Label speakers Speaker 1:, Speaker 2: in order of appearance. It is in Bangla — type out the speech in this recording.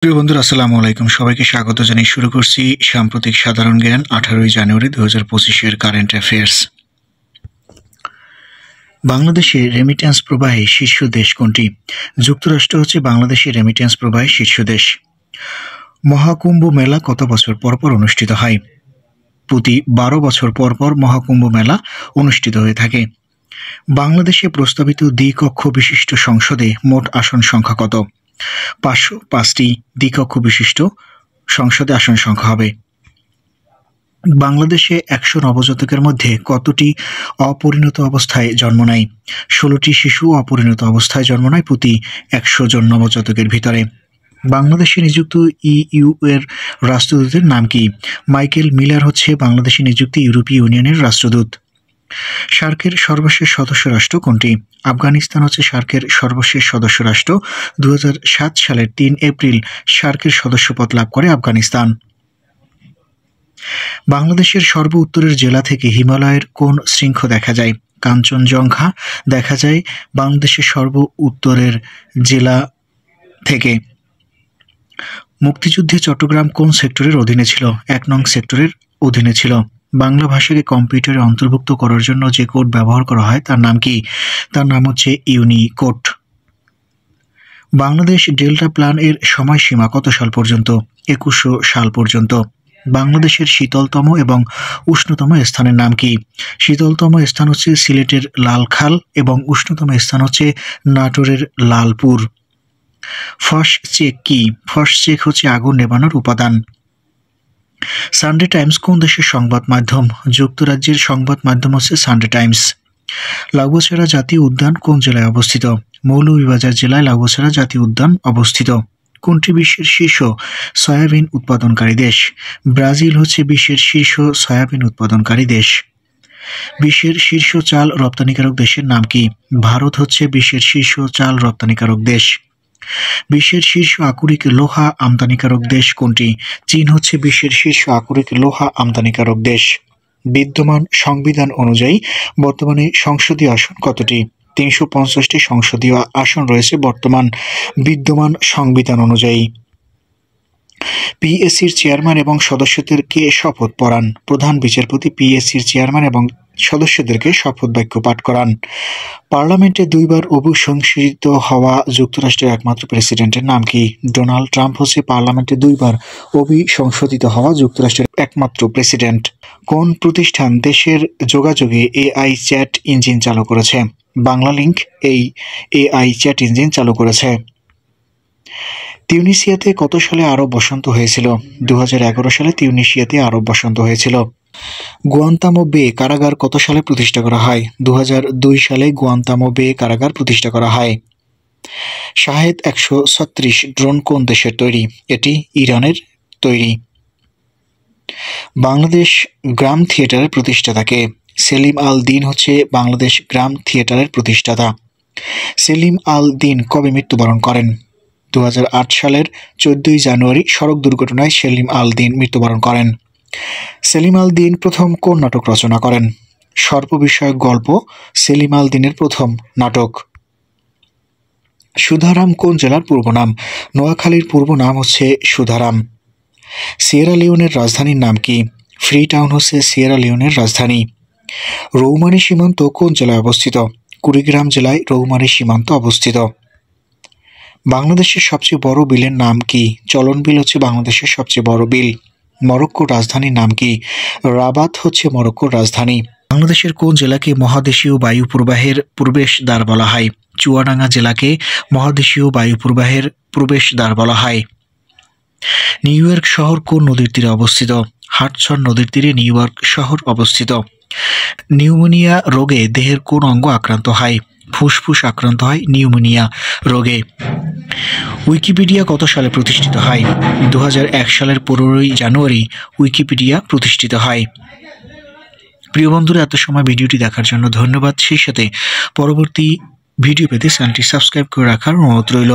Speaker 1: প্রিয় বন্ধুরা, আসসালামু আলাইকুম। সবাইকে স্বাগত জানিয়ে শুরু করছি সাম্প্রতিক সাধারণ জ্ঞান 18 জানুয়ারি 2025-এর কারেন্ট অ্যাফেয়ার্স। বাংলাদেশে রেমিট্যান্স প্রবাহে শীর্ষ দেশ কোনটি? যুক্তরাষ্ট্র হচ্ছে বাংলাদেশের রেমিট্যান্স প্রবাহে শীর্ষ দেশ। মহাকুম্ভ মেলা কত বছর পর পর অনুষ্ঠিত হয়? প্রতি 12 বছর পর পর মহাকুম্ভ মেলা অনুষ্ঠিত হয়ে থাকে। বাংলাদেশে প্রস্তাবিত দ্বিকক্ষ বিশিষ্ট সংসদে মোট আসন সংখ্যা কত? 505টি দ্বিকক্ষ বিশিষ্ট সংসদে আসন সংখ্যা হবে। বাংলাদেশে 100 নবজাতকের মধ্যে কতটি অপরিণত অবস্থায় জন্ম নেয়? 16টি শিশু অপরিণত অবস্থায় জন্ম নেয় প্রতি 100 জন নবজাতকের ভিতরে। বাংলাদেশে নিযুক্ত ইইউ এর রাষ্ট্রদূতের নাম কি? মাইকেল মিলার হচ্ছে বাংলাদেশে নিযুক্ত ইউরোপীয় ইউনিয়নের রাষ্ট্রদূত। সার্কের সর্বশেষ সদস্য রাষ্ট্র কোনটি? আফগানিস্তান হচ্ছে সার্কের সর্বশেষ সদস্য রাষ্ট্র। 2007 সালের 3 এপ্রিল সার্কের সদস্যপদ লাভ করে আফগানিস্তান। বাংলাদেশের সর্ব উত্তরের জেলা থেকে হিমালয়ের কোন শৃঙ্গ দেখা যায়? কাঞ্চনজঙ্ঘা দেখা যায় বাংলাদেশের সর্ব উত্তরের জেলা থেকে। মুক্তিযুদ্ধে চট্টগ্রাম কোন সেক্টরের অধীনে ছিল? 1 নং সেক্টরের অধীনে ছিল। বাংলা ভাষাকে কম্পিউটারে অন্তর্ভুক্ত করার জন্য যে কোড ব্যবহার করা হয় তার নাম কি? তার নাম হচ্ছে ইউনিকোড। বাংলাদেশ ডেল্টা প্ল্যান এর সময়সীমা কত সাল পর্যন্ত? 2100 সাল পর্যন্ত। বাংলাদেশের শীতলতম এবং উষ্ণতম স্থানের নাম কি? শীতলতম স্থান হচ্ছে সিলেটের লালখাল এবং উষ্ণতম স্থান হচ্ছে নাটোরের লালপুর। ফস চেক কি? ফস চেক হচ্ছে আগুন নেভানোর উপাদান। সানডে টাইমস কোন দেশের সংবাদ মাধ্যম? যুক্তরাজ্যের সংবাদ মাধ্যম হচ্ছে সানডে টাইমস। লাউয়াছড়া জাতীয় উদ্যান কোন জেলায় অবস্থিত? মৌলভীবাজার জেলায় লাউয়াছড়া জাতীয় উদ্যান অবস্থিত। কোনটি বিশ্বের শীর্ষ সয়াবিন উৎপাদনকারী দেশ? ব্রাজিল হচ্ছে বিশ্বের শীর্ষ সয়াবিন উৎপাদনকারী দেশ। বিশ্বের শীর্ষ চাল রপ্তানিকারক দেশের নাম কি? ভারত হচ্ছে বিশ্বের শীর্ষ চাল রপ্তানিকারক দেশ। বিশ্বের শীর্ষ আকরিক লোহা আমদানিকারক দেশ কোনটি? চীন হচ্ছে বিশ্বের শীর্ষ আকরিক লোহা আমদানিকারক দেশ। বিদ্যমান সংবিধান অনুযায়ী বর্তমানে সংসদীয় আসন কতটি? 350টি সংসদীয় আসন রয়েছে বর্তমান বিদ্যমান সংবিধান অনুযায়ী। পিএসসির চেয়ারম্যান এবং সদস্যদেরকে শপথ পড়ান। প্রধান বিচারপতি পিএসসির চেয়ারম্যান এবং সদস্যদেরকে শপথ বাক্য পাঠ করান। পার্লামেন্টে 2 বার অভিশংসিত হওয়া যুক্তরাষ্ট্রের একমাত্র প্রেসিডেন্টের নাম কি? ডোনাল্ড ট্রাম্প হচ্ছে পার্লামেন্টে 2 বার অভিশংসিত হওয়া যুক্তরাষ্ট্রের একমাত্র প্রেসিডেন্ট। কোন প্রতিষ্ঠান দেশের যোগাযোগে এআই চ্যাট ইঞ্জিন চালু করেছে? বাংলালিংক এই এআই চ্যাট ইঞ্জিন চালু করেছে। তিউনিসিয়াতে কত সালে আরব বসন্ত হয়েছিল? 2011 সালে তিউনিসিয়াতে আরব বসন্ত হয়েছিল। গুয়ান্তামো বে কারাগার কত সালে প্রতিষ্ঠা করা হয়? 2002 সালে গুয়ান্তামো বে কারাগার প্রতিষ্ঠা করা হয়। শাহেদ 136 ড্রোন কোন দেশের তৈরি? এটি ইরানের তৈরি। বাংলাদেশ গ্রাম থিয়েটারের প্রতিষ্ঠাতা কে? সেলিম আল দিন হচ্ছে বাংলাদেশ গ্রাম থিয়েটারের প্রতিষ্ঠাতা। সেলিম আল দিন কবে মৃত্যুবরণ করেন? 2008 সালের 14 জানুয়ারি সড়ক দুর্ঘটনায় সেলিম আল দিন মৃত্যুবরণ করেন। সেলিম আল দিন প্রথম কোন নাটক রচনা করেন? সর্প বিষয়ক গল্প সেলিম আল দিনের প্রথম নাটক। সুধারাম কোন জেলার পূর্ব নাম? নোয়াখালীর পূর্ব নাম হচ্ছে সুধারাম। সিয়েরা লিওনের রাজধানীর নাম কি? ফ্রি টাউন হচ্ছে সিয়েরা লিওনের রাজধানী। রৌমারী সীমান্ত কোন জেলায় অবস্থিত? কুড়িগ্রাম জেলায় রৌমারী সীমান্ত অবস্থিত। বাংলাদেশের সবচেয়ে বড় বিলের নাম কি? চলন বিল হচ্ছে বাংলাদেশের সবচেয়ে বড় বিল। মরক্কোর রাজধানীর নাম কি? রাবাত হচ্ছে মরক্কোর রাজধানী। বাংলাদেশের কোন জেলাকে মহাদেশীয় বায়ু প্রবাহের প্রবেশদ্বার বলা হয়? চুয়াডাঙ্গা জেলাকে মহাদেশীয় বায়ু প্রবাহের প্রবেশদ্বার বলা হয়। নিউ ইয়র্ক শহর কোন নদীর তীরে অবস্থিত? হাডসন নদীর তীরে নিউ ইয়র্ক শহর অবস্থিত। নিউমোনিয়া রোগে দেহের কোন অঙ্গ আক্রান্ত হয়? ফুসফুস আক্রান্ত হয় নিউমোনিয়া রোগে। উইকিপিডিয়া কত সালে প্রতিষ্ঠিত হয়? 2001 সালের 15 জানুয়ারি উইকিপিডিয়া প্রতিষ্ঠিত হয়। প্রিয় বন্ধুরা, এত সময় ভিডিওটি দেখার জন্য ধন্যবাদ। সেই সাথে পরবর্তী ভিডিও পেতে চ্যানেলটি সাবস্ক্রাইব করে রাখার অনুরোধ রইল।